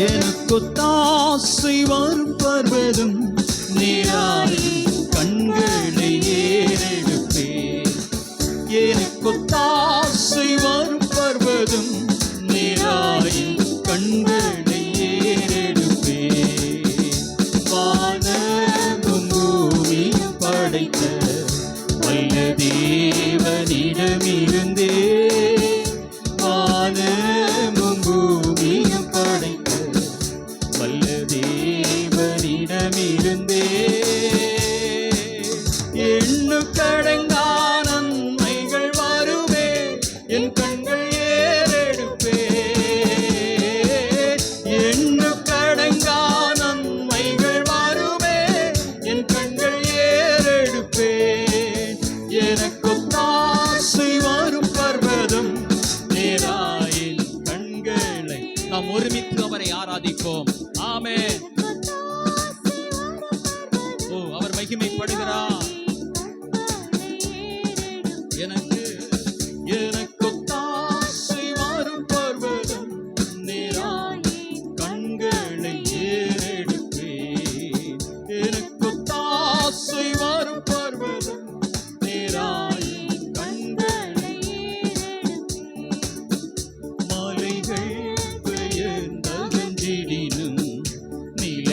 எனக்கொத்தாசை வரும் பர்வதம் நேராயின் கண்களை ஏறெடுப்பேன். எனக்கொத்தாசை வரும் பர்வதம் நேராயின் கண்களை ஏறெடுப்பேன். வானமும் பூமியும் படைத்த வல்ல தேவனிடமிருந்தே, வானமும் பூமியும் படைத்த வல்ல தேவனிடமிருந்தே, எண்ணுக்கடங்கா நன்மைகள் வருமே என் கண்கள் ஏறெடுப்பே. எண்ணுக்கடங்கா நன்மைகள் வருமே என் கண்கள் ஏறெடுப்பே. எனக்கொத்தாசை வரும் பர்வதம் நேராயின் கண்களை. நாம் ஒருமித்து அவரை ஆராதிப்போம். ஆமென். ஓ, அவர் மகிமைப்படுகிறார். எனக்கொத்தாசை வரும் பர்வதம் நேராயின் கண்களை ஏறெடுப்பேன். எனக்கொத்தாசை வரும் பர்வதம் நேராயின் கண்களை ஏறெடுப்பேன். மலைகள் பெயர்ந்தகன்றிடினும், நிலங்கள்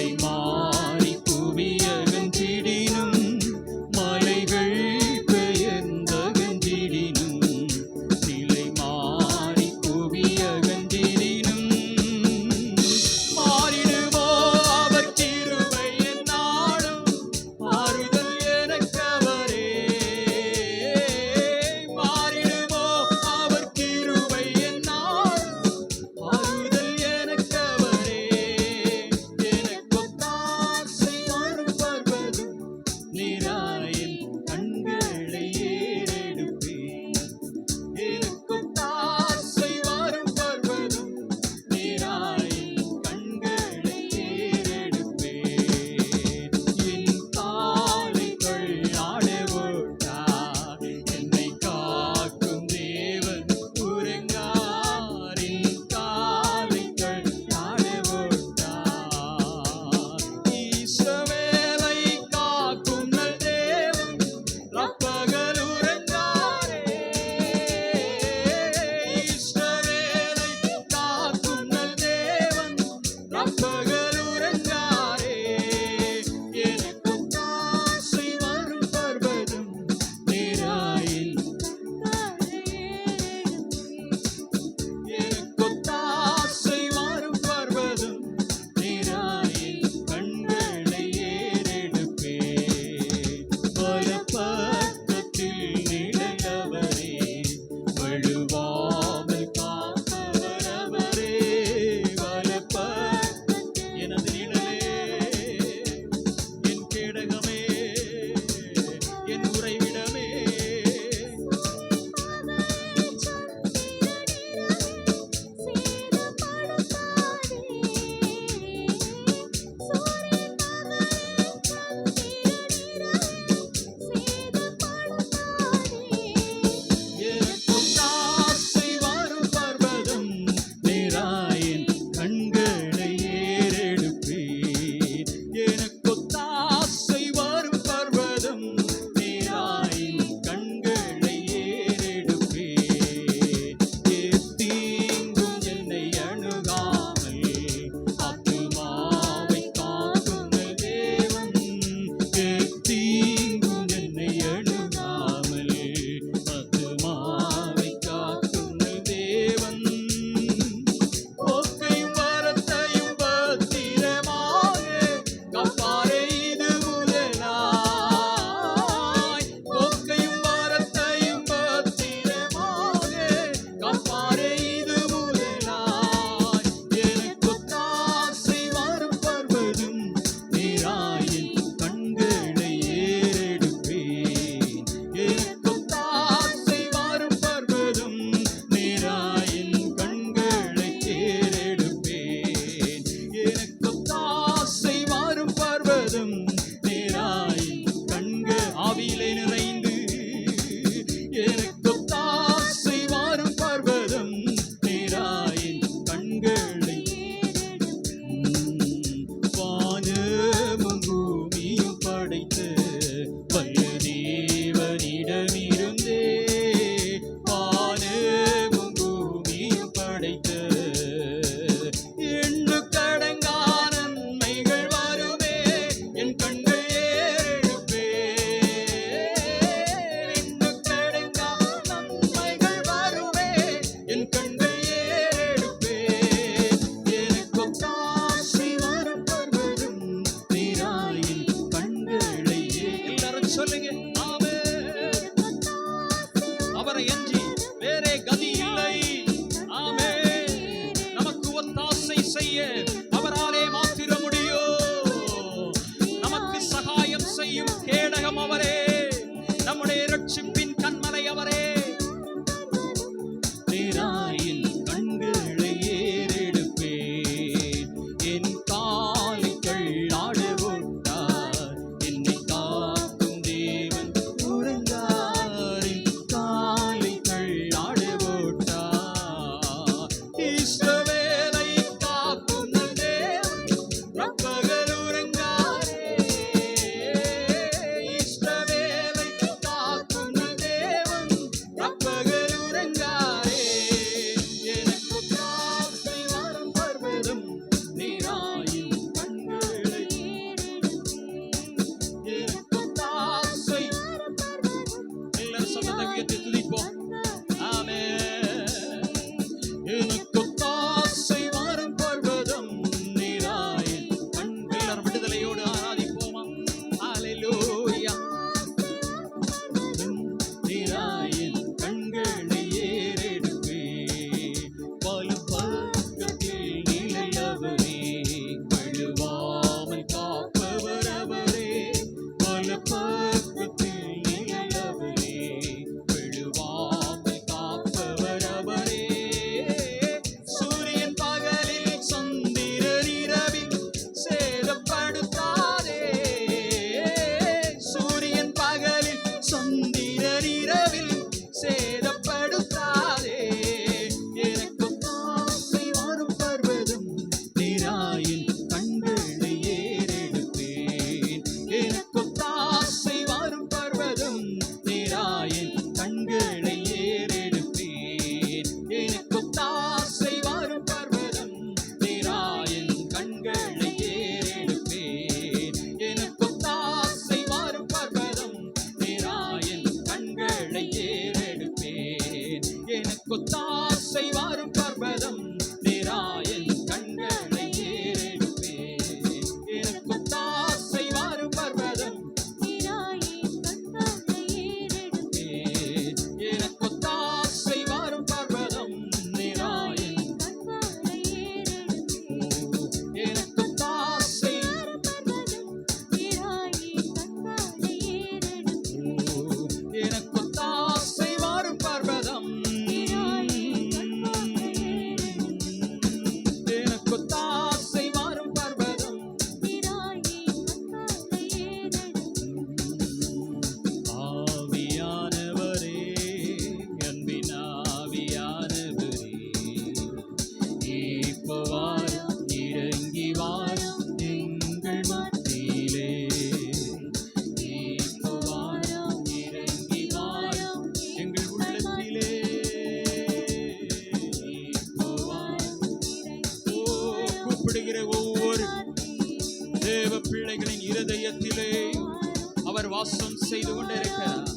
வாசம் செய்து கொண்டிருக்கிறார்.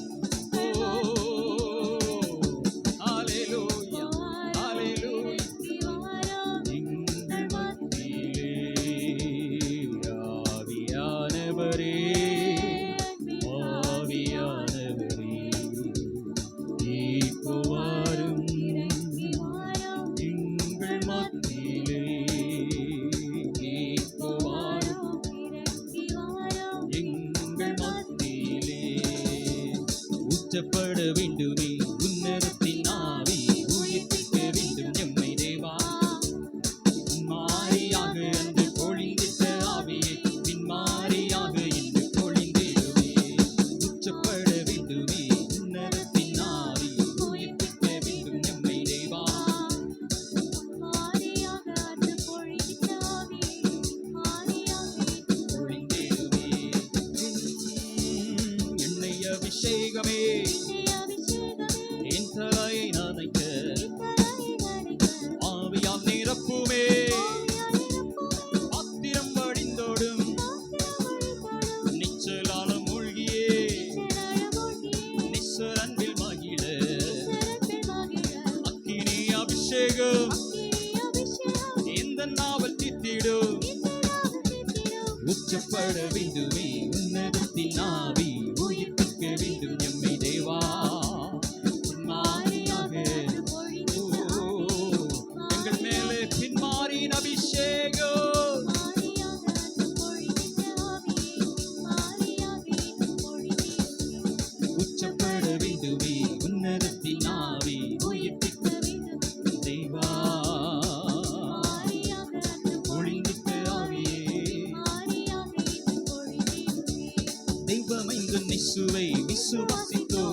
ஹalleluya ஹalleluya. எங்கள் மத்தியிலே ஆவியானவரே ஆவியானவரே இப்போ வாரும். எங்கள் மத்தியிலே இப்போ வாரும். எங்கள் மத்தியிலே ஊற்றப்பட வேண்டுமே உன்னதத்தின் ஆவி, உயிர்ப்பிக்க வேண்டும் எம்மை தேவா. மாறியாக அன்று பொழிந்திட்ட ஆவியை பின்மாறியாக இன்று பொழிந்திடுமே. ஊற்றப்பட வேண்டுமே உன்னதத்தின் ஆவி, உயிர்ப்பிக்க வேண்டும் எம்மை தேவா. பொழிந்திடுமே. எண்ணெய் அபிஷேகமே என் தலையை நனைக்க, ஆவியால் நிரப்புமே. பாத்திரம் வடிந்தோடும் நிச்சலால மூழ்கியே நிச்சல் அன்பில் மகிழ. அக்கினி அபிஷேகம் இந்த நாவல் தித்திடும். உச்சப்பட வேண்டுமே உன்னதத்தின் ஆவி, உயிர்ப்பிக்க வேண்டும் எம்மை தேவா. பின்மாறியாக எங்கள் மேலே பின்மாறின் அபிஷேகம். உச்சப்பட வேண்டுமே உன்னதத்தின் ஆவி, உயிர்ப்பிக்க தேவா. ஒளிந்திட்ட ஆவியே தெய்வமைந்து நிசுவை விசுவாசித்தோ,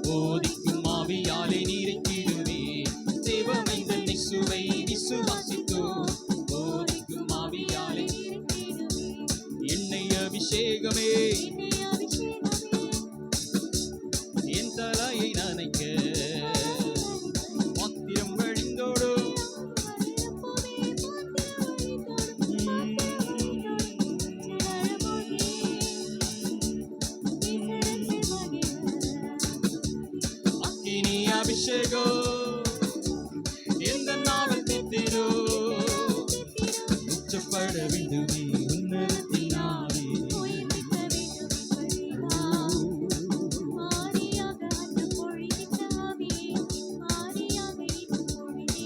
போதிக்கும் ஆவியாலே நீரைத்திடுவே. தெய்வமைந்து நிசுவை விசுவாசித்தோ, போதிக்கும் ஆவியாலே. எண்ணெய் அபிஷேகமே என் தலையை நனைக்க, பாத்திரம் வழிந்தோடும். அக்கினி அபிஷேகம் இந்த நாவல் தித்திரோ. உச்சப்பட வேண்டுமே உன்னதத்தின் ஆவி.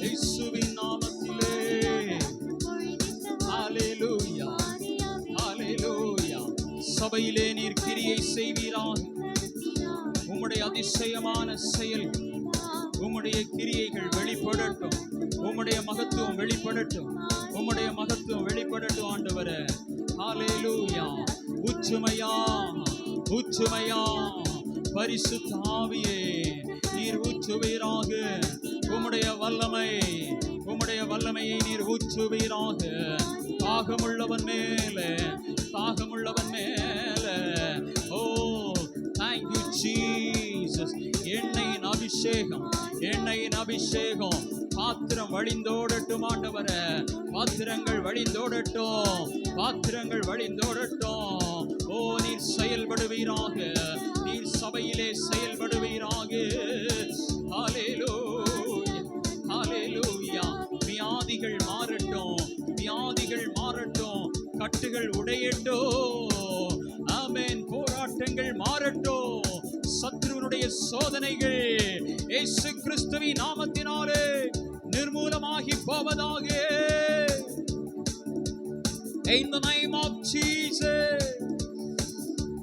இயேசுவின் நாமத்திலே ஹalleluya ஹalleluya. சபையிலே நீர் கிரியை செய்வீராக. உம்முடைய அதிசயமான செயல், உம்முடைய கிரியைகள் வெளிப்படட்டும். உம்முடைய மகத்துவம் வெளிப்படட்டும். உம்முடைய மகத்துவம் வெளிப்படட்டும் ஆண்டவரே. ஹalleluya. உச்சுமையா உச்சுமையா பரிசுத்த ஆவியே நீர் ஊற்றுவீராக. உம்முடைய வல்லமையை நீர் ஊற்றுவீராக. தாகமுள்ளவன் மேலே தாகமுள்ளவன் மேலே. ஓ thank you Jesus. எண்ணெயின் அபிஷேகம் பாத்திரம் வழிந்தோடட்டும் ஆண்டவரே. பாத்திரங்கள் வழிந்தோடட்டும். ஓ நீர் செயல்படுவீராக. நீர் சபையிலே செயல்படுவீராக. ஹalleluya ஹalleluya. வியாதிகள் மாறட்டும். கட்டுகள் உடையட்டும். ஆமென். போராட்டங்கள் மாறட்டும். சத்ருவினுடைய சோதனைகள் இயேசு கிறிஸ்துவின் நாமத்தினாலே நிர்மூலமாகி போவதாக. In the name of Jesus.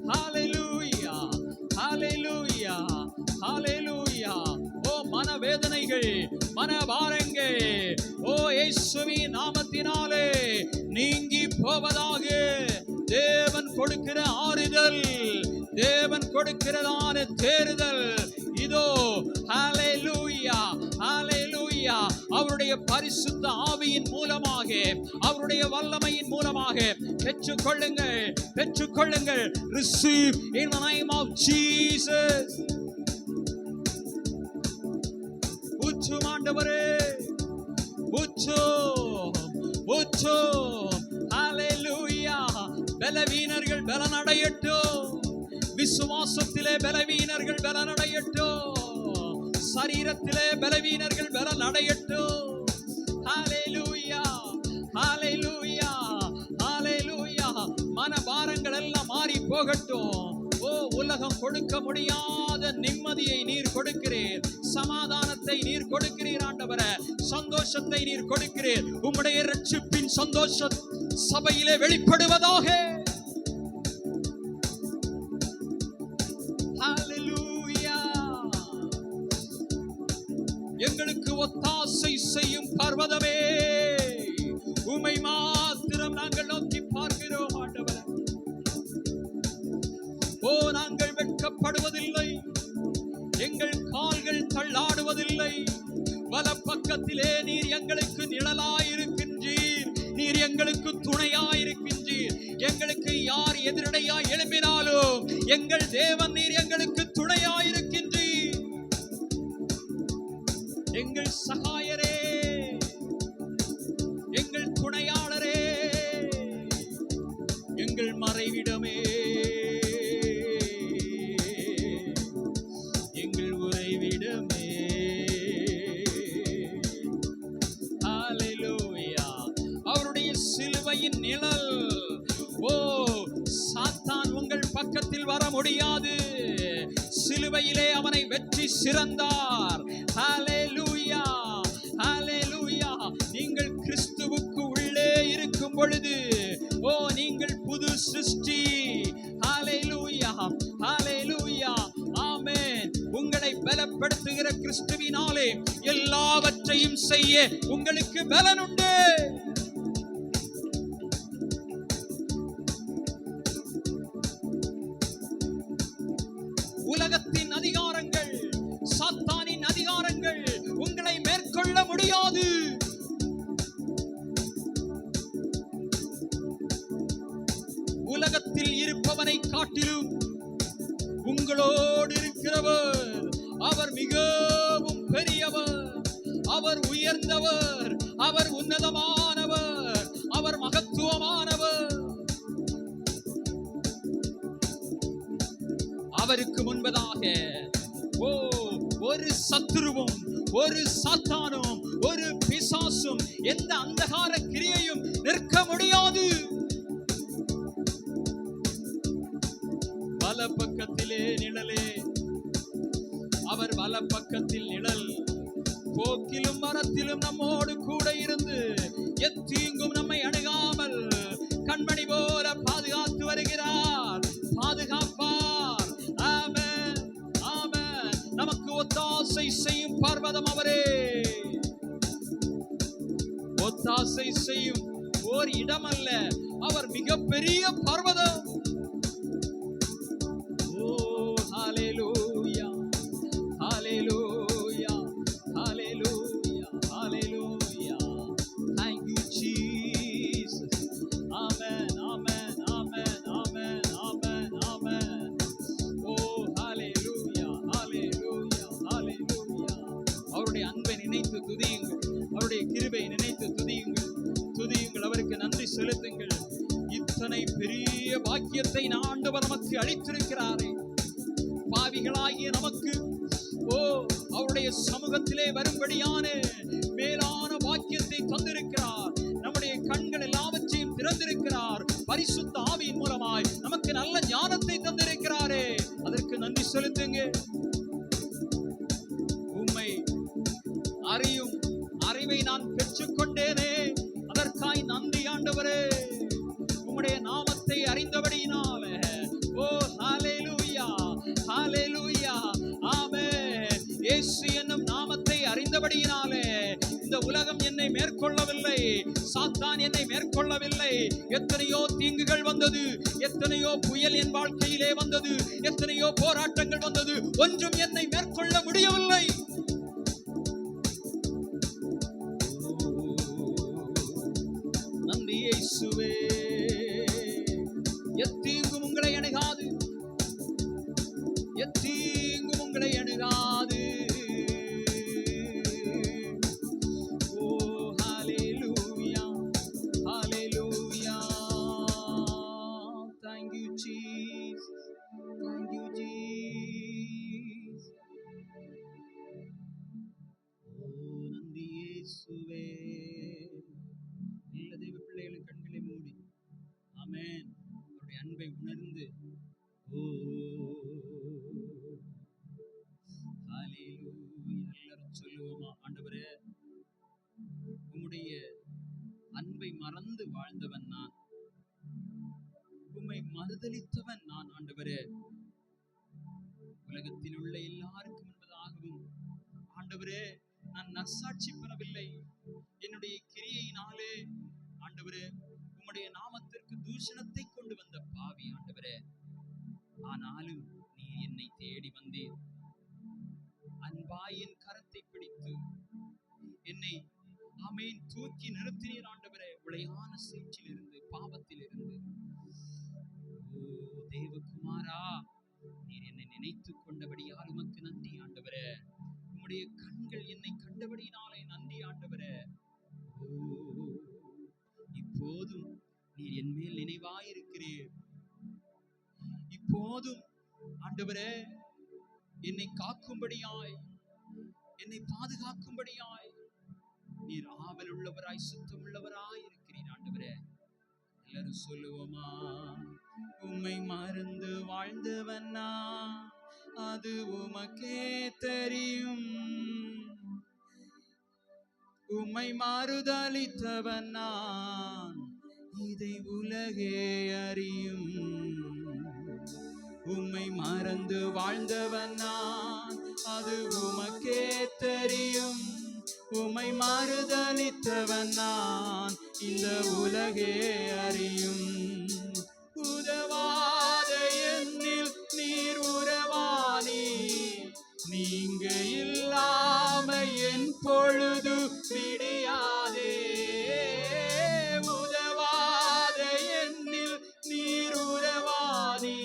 Hallelujah. Hallelujah. Hallelujah. ஓ மனவேதனைகள், மனபாரங்கள் ஓ இயேசுவின் நாமத்தினாலே நீங்கி போவதாக. தேவன் கொடுக்கிற ஆறுதல், தேவன் கொடுக்கிறதான தேறுதல் இதோ. ஹalleluya ஹalleluya. அவருடைய பரிசுத்த ஆவியின் மூலமாக, அவருடைய வல்லமையின் மூலமாக பெற்றுக்கொள்ளுங்கள். Receive in the name of Jesus. உச்சும் ஆண்டவரே, உச்சும். ஹalleluya. பலவீனர்கள் பலனடையட்டும். விசுவாசத்திலே பலவீனர்கள் பலனடையட்டும், சரீரத்திலே பலவீனர்கள் பலனடையட்டும். ஹல்லேலூயா, ஹல்லேலூயா, ஹல்லேலூயா. மனபாரங்கள் எல்லாம் மாறி போகட்டும். ஓ, உலகம் கொடுக்க முடியாத நிம்மதியை நீர் கொடுக்கிறீர், சமாதானத்தை நீர் கொடுக்கிறீர் ஆண்டவரே, சந்தோஷத்தை நீர் கொடுக்கிறீர். உம்முடைய இரட்சிப்பின் சந்தோஷம் சபையிலே வெளிப்படுவதாக. ஹல்லேலூயா. எங்களுக்கு ஒத்தாசை செய்யும் பர்வதமே, உம்மை மாத்திரம் நாங்கள் நோக்கி பார்க்கிறோம் ஆண்டவரே. ஓ, நாங்கள் வெட்கப்படுவதில்லை, எங்கள் கால்கள் தள்ளாடுவதில்லை. வலப்பக்கத்திலே நீர் எங்களுக்கு நிழலாயிருக்கின்றீர், நீர் எங்களுக்கு துணையாயிருக்கின்றீர். எங்களுக்கு யார் எதிரடையாய் எழும்பினாலும் எங்கள் தேவன் நீர் எங்களுக்கு துணையாயிருக்கின்றீர். எங்கள் சகாயரே, எங்கள் துணையாளரே, எங்கள் மறைவிடமே, எங்கள் உறைவிடமே. ஹல்லேலூயா. அவருடைய சிலுவையின் நிழல். ஓ, சாத்தான் உங்கள் பக்கத்தில் வர முடியாது. சிலுவையிலே அவனை வெற்றி சிறந்தார். ஹல்லேலூயா, ஹல்லேலூயா. நீங்கள் கிறிஸ்துவுக்கு உள்ளே இருக்கும் பொழுது, ஓ, நீங்கள் புது சிருஷ்டி. ஹல்லேலூயா, ஹல்லேலூயா, ஆமென். உங்களை பலப்படுத்துகிற கிறிஸ்துவினாலே எல்லாவற்றையும் செய்ய உங்களுக்கு பலன் உண்டு. உலகத்தின் அதிகாரங்கள், சாத்தானின் அதிகாரங்கள் உங்களை மேற்கொள்ள முடியாது. உலகத்தில் இருப்பவனை காட்டிலும் உங்களோடு இருக்கிறவர் அவர் மிகவும் பெரியவர், அவர் உயர்ந்தவர், அவர் உன்னதமானவர், அவர் மகத்துவமானவர். அவருக்கு முன்பதாக ஒரு சத்துருவும், ஒரு சாத்தானும், ஒரு பிசாசும், எந்த அந்தகார கிரியையும் நிற்க முடியாது. வலப்பக்கத்திலே நிழலே, அவர் வலப்பக்கத்தில் நிழல். போக்கிலும் மரத்திலும் நம்மோடு கூட இருந்து எத்தீங்கும் நம்மை அணுகாமல் கண்மணி போல பாதுகாத்து வருகிறார், பாதுகாப்பார். ஆமென், ஆமென். நமக்கு ஒத்தாசை செய்யும் பர்வதம் அவரே. ஒத்தாசை செய்யும் ஓர் இடம் அல்ல, அவர் மிகப்பெரிய பர்வதம். Hallelujah, hallelujah, hallelujah, hallelujah. Thank you, Jesus. Amen, amen, amen, amen, amen, amen. Oh, hallelujah, hallelujah, hallelujah. அவருடைய அன்பை நினைத்து துதியுங்கள், அவருடைய கிருபையை நினைத்து துதியுங்கள், துதியுங்கள், அவருக்கு நன்றி செலுத்துங்கள். இத்தனை பெரிய பாக்கியத்தை ஆண்டவர் நமக்கு அளித்திருக்கிறாரே. பாவிகளாகிய நமக்கு அவருடைய சமூகத்திலே வரும்படியான மேலான பாக்கியத்தை தந்திருக்கிறார். நம்முடைய கண்கள் எல்லாவற்றையும் திறந்திருக்கிறார். பரிசுத்த ஆவியின் மூலமாய் நமக்கு நல்ல ஞானத்தை தந்திருக்கிறாரே, அதற்கு நன்றி செலுத்துங்க. உம்மை அறியும் அறிவை நான் பெற்றுக்கொண்டேனே, அதற்காய் நன்றி ஆண்டவரே. உம்முடைய நாமத்தை அறிந்தபடியினாலே, ஓ ஹல்லேலூயா, ஹல்லேலூயா, ஆமென். இயேசு என்னும் நாமத்தை அறிந்தபடியினாலே இந்த உலகம் என்னை மேற்கொள்ளவில்லை, சாத்தான் என்னை மேற்கொள்ளவில்லை. எத்தனையோ தீங்குகள் வந்தது, எத்தனையோ புயல் என் வாழ்க்கையிலே வந்தது, எத்தனையோ போராட்டங்கள் வந்தது, ஒன்றும் என்னை மேற்கொள்ள முடியவில்லை. நன்றி இயேசுவே. எத்தீங்கும் உங்களை அணுகாது, எத்தீங்கும் உங்களை அணுகாது. ஓ ஹல்லேலூயா, ஹல்லேலூயா. Thank you Jesus, thank you உணர்ந்து ஓ ஹalleluya எல்லாரும் சொல்லுவோமா, ஆண்டவரே உம்முடைய அன்பை மறந்து வாழ்ந்தவன் நான், உம்மை மறுதலித்தவன் நான். ஆண்டவரே உலகத்தில் உள்ள எல்லாருக்கும் என்பதாகவும் ஆண்டவரே நான் நற்சாட்சி பெறவில்லை, என்னுடைய கிரியையினாலே ஆண்டவரே உம்முடைய நாமத்திற்கு தூஷணத்தை கொண்டு வந்த பாவி ஆண்டவரே. ஆனாலும் நீ என்னை தேடி வந்தீர், அன்பாய் என் கரத்தை பிடித்து என்னை ஆமென் தூக்கி நிறுத்தினீர் ஆண்டவரே. உளையான சேற்றில் இருந்து, பாவத்தில் இருந்து. ஓ தேவகுமாரா, நீர் என்னை நினைத்து கொண்டபடியால் உமக்கு நன்றி ஆண்டவரே. உம்முடைய கண்கள் என்னை கண்டபடியினாலே நன்றி ஆண்டவரே. ஓ இப்போதும் நீர் என் மேல் நினைவாயிருக்கிறீர். இப்போதும் ஆண்டவரே என்னை காக்கும்படியாய், என்னை பாதுகாக்கும்படியாய் நீர் ஆவல் உள்ளவராய், சுத்தம் உள்ளவராய் இருக்கிறீர் ஆண்டவரே. எல்லாரும் சொல்லுவோமா, உம்மை மறந்து வாழ்ந்தவனா அது உமக்கே தெரியும், உம்மை மாறுதலித்தவன் நான், இதை உலகே அறியும். உம்மை மறந்து வாழ்ந்தவன் நான் அது உமக்கே தெரியும், உம்மை மாறுதலித்தவன் நான், இந்த உலகே அறியும். உதவாத என்னில் நீர் உறவானி, நீங்க இல்லாம என் பொழுது விடியாதே. உதவாத என்னில் நீர் உறவானி,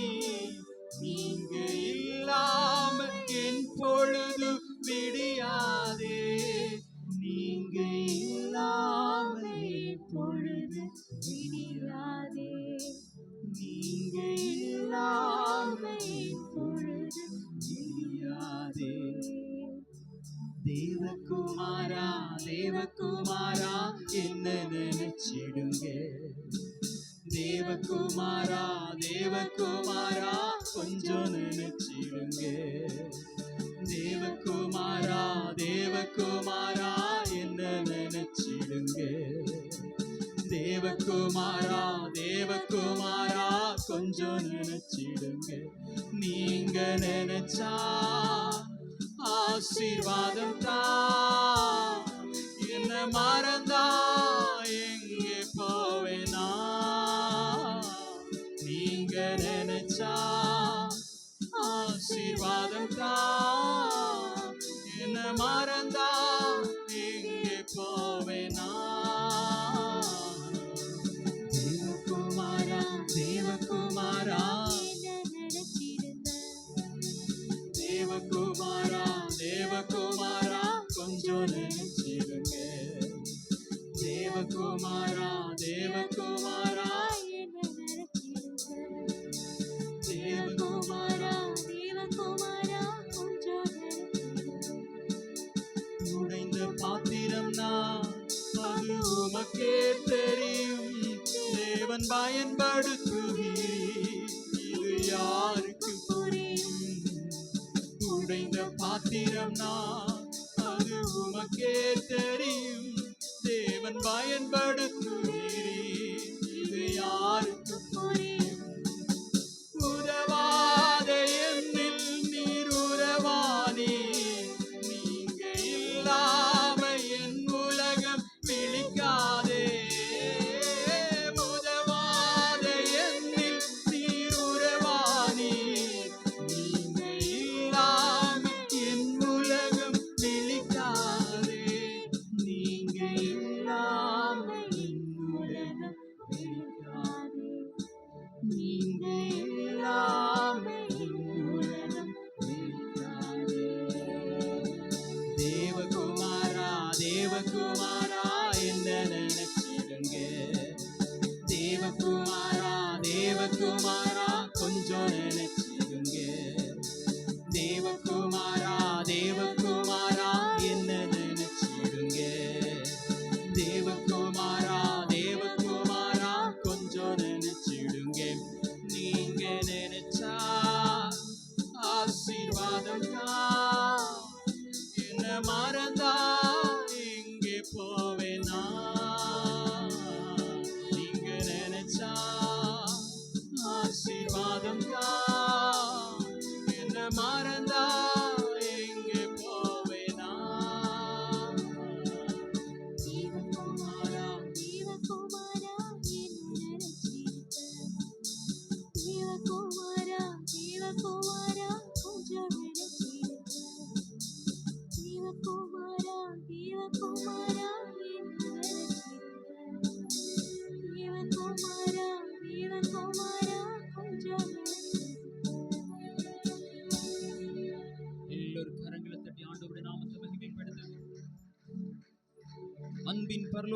நீங்க இல்லாம என் பொழுது விடியாதே. நீங்க இல்லாம என் பொழுது விடியாதே. நீங்க இல்லாம என் பொழுது விடியாதே. தேவகுமாரா தேவகுமாரா என்ன நினைச்சிடுங்க, தேவகுமாரா தேவகுமாரா கொஞ்சம் நினைச்சிடுங்க. தேவகுமாரா தேவகுமாரா என்ன நினைச்சிடுங்க. தேவகுமாரா தேவகுமாரா கொஞ்சம் நினைச்சிடுங்க. நீங்க நினைச்சா ஆசீர்வாதம் தான், என்ன மறந்தா எங்கே போவேனா. நீங்க நினைச்சா ஆசீர்வாதம் தான், என்ன மறந்தா எங்கே போவேனா. தேவகுமாரா தேவகுமாரா தேவகுமாரா தேவகுமாரா கொஞ்சம் நினைச்சிடுங்க. தேவகுமாரா தேவகுமாரா தேவகுமாரா தேவகுமாரா கொஞ்சம் உடைந்த பாத்திரம் நான், அது உமக்கே தெரியும், தேவன் பயன்படுத்துவீர், இது யாருக்கு புரியும். உடைந்த பாத்திரம் நான், அது உமக்கே தெரியும், தேவன் பயன்படுத்துவீர், இது யாருக்கு புரியும். உறவாத என்னில் நீர் உறவானி, நீங்க இல்லாம என் உலகம் விழிக்காதே. உதவாத என்னில் நீர் உறவானி, நீங்க இல்லாம என் உலகம் விழிக்காதே. நீங்க இல்லாம என் உலகம் விழிக்காதே.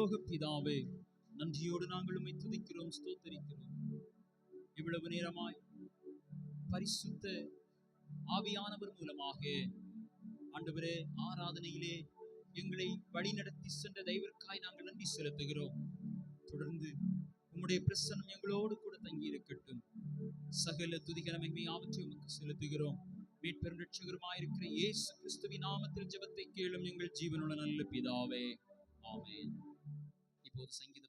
பரலோக பிதாவே, நன்றியோடு நாங்கள் உம்மை துதிக்கிறோம், ஸ்தோத்தரிக்கிறோம். இவ்வளவு நேரமாய் பரிசுத்த ஆவியானவர் மூலமாக ஆண்டவரே ஆராதனையிலே எங்களை வழிநடத்தி சென்ற தெய்வருக்காய் நாங்கள் நன்றி செலுத்துகிறோம். தொடர்ந்து உம்முடைய பிரசன்னம் எங்களோடு கூட தங்கி இருக்கட்டும். சகல துதிகரமை யாவற்றை உமக்கு செலுத்துகிறோம். மீட்பெரும் இரட்சகருமாயிருக்கிற இயேசு கிறிஸ்துவின் நாமத்தில் ஜெபத்தை கேளும் எங்கள் ஜீவனுள்ள நல்ல பிதாவே, ஆமென். இப்போது சங்கீத